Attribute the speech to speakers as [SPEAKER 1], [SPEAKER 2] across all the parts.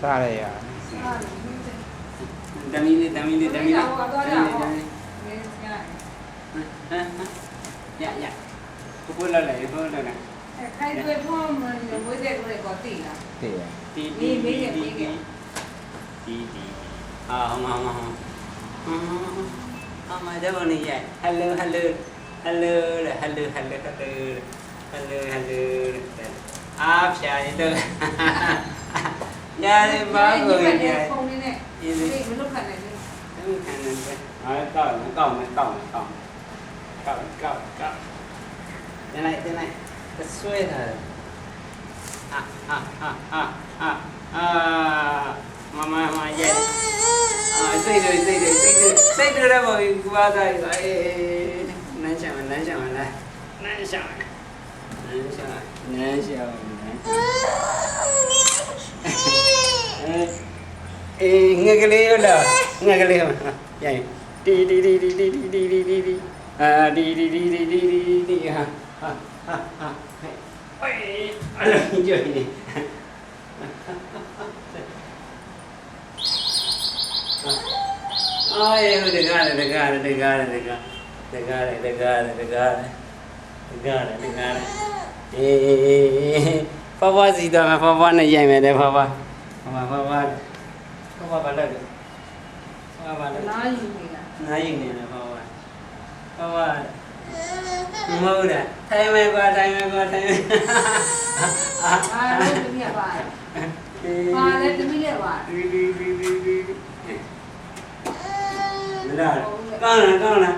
[SPEAKER 1] စားရရ
[SPEAKER 2] တမီးလေးရကိုလာလိုက်ခိုင်းတွေ့ဖို့မလို့ဝိတဲ့ကိုကိုတီလားတီမေးအာဟမတော့နေရ hello အားဖြာရတော့ရတယ်ဘာကိုရဖုန်းလေးနဲ့ဒီမလုပ်ခနဲ့လေမခံနဲ့အားကောက်မယ်တင်လိုက်ဆွဲတာမရဲ့စိတ်တွေတော့ဘောကူပါသားအေးနန်းချမ်းလားအေးငှက်ကလေးရလားရိုင်တီအာဒီဟာအေးအဲ့လိုကြည့်နေအေးဟိုတကားအေးဖွားစီတော့ဖွားနဲ့ရိုက်မယ်တဲ့ဖွားဘာလဲနားယူနေတာဖွားမဟုတ်လားထိုင်မယ်ကွာအာလို့တမီးရပါလဲတမီးလည်းပါမလားကောင်းလား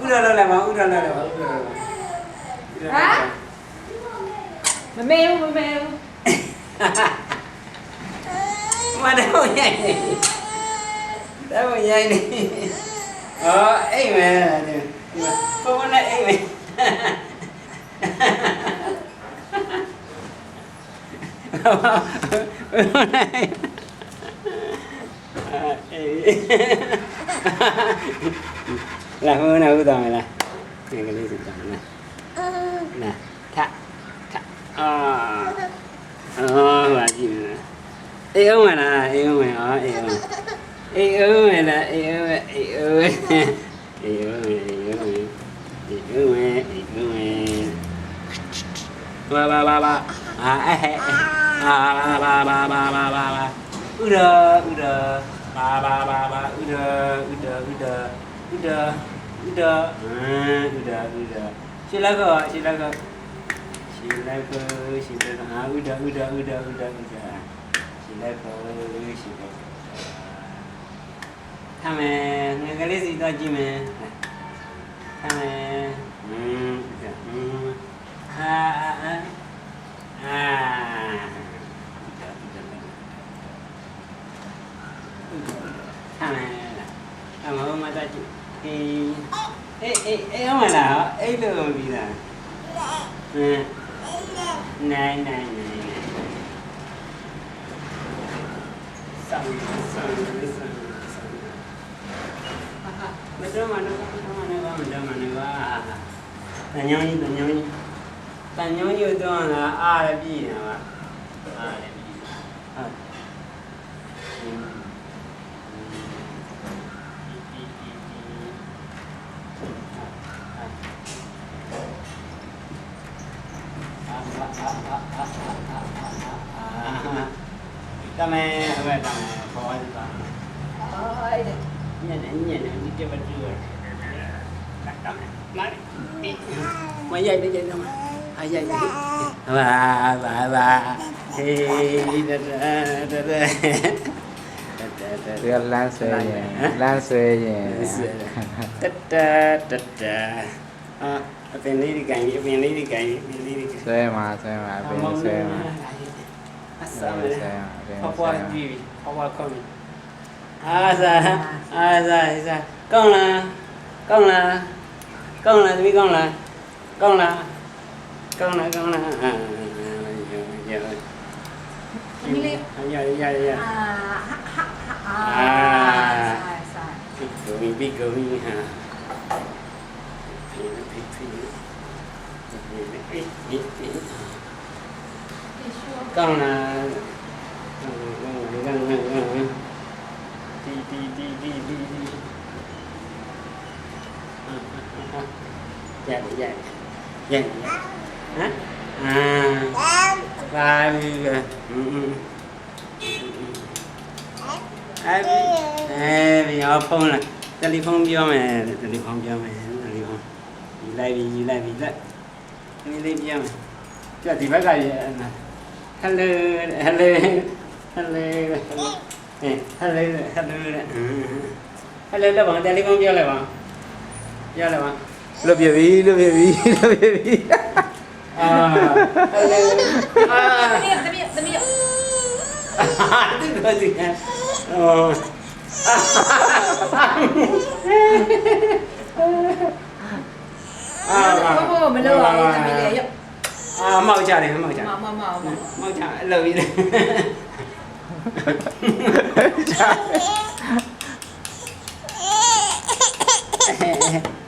[SPEAKER 2] ဥရလာပါဟမ်မမေဘူးမတော့ရိုက်နေအော်အိမ်မယ်ဘုံနဲ့အိမ်မယ်လာဟိုနာဦးတော်မလားငယ်ကလေးစစ်တော်မလားနာထဟာကြည့်နေအေးအောင်မလားအေးအောင်မယ်ဘာအာဟဲဘာဥဒရှင်းလိုက်ကောအာဥဒရှင်းလိုက်ကောทำไมเงินก็เลยสิตัวจริงมั้ยทำไมทำไมมาตัวจริงเอามาล่ะไอ้ลูกมันพี่ล่ะนายสั่งမတော်မနဲ့ပါတန်ညောင်းကြီးတော့လာအားရပြည့်နေတာပါအားရပြည့်တမဲဟဲ့တမဲခေါ်ရတာအဲ့ဒါညနေဒီကဘာကြည့်ရတာမရိုက်တော့မရိုက်ဘာဟေးတ
[SPEAKER 1] เรือล้านเสยล้านเสย
[SPEAKER 2] เป็นนี่ดีกันเป็นนี่ดีกัน
[SPEAKER 1] เสยมาเป็นเสยมา
[SPEAKER 2] เพราะว่าคน Asa con là tụi con là giờ giờ biết cười hả con là dạ hả ba bây giờ phone là telephone vô mà telephone vô mà telephone lại vì lại đi vô mà cho thì phải gọi hello hello đó bằng telephone vô lại bằng
[SPEAKER 1] lớp baby
[SPEAKER 2] Tức gì nha
[SPEAKER 3] mình đưa vào làm gì vậy?
[SPEAKER 2] mau trả đi mau trả lời đi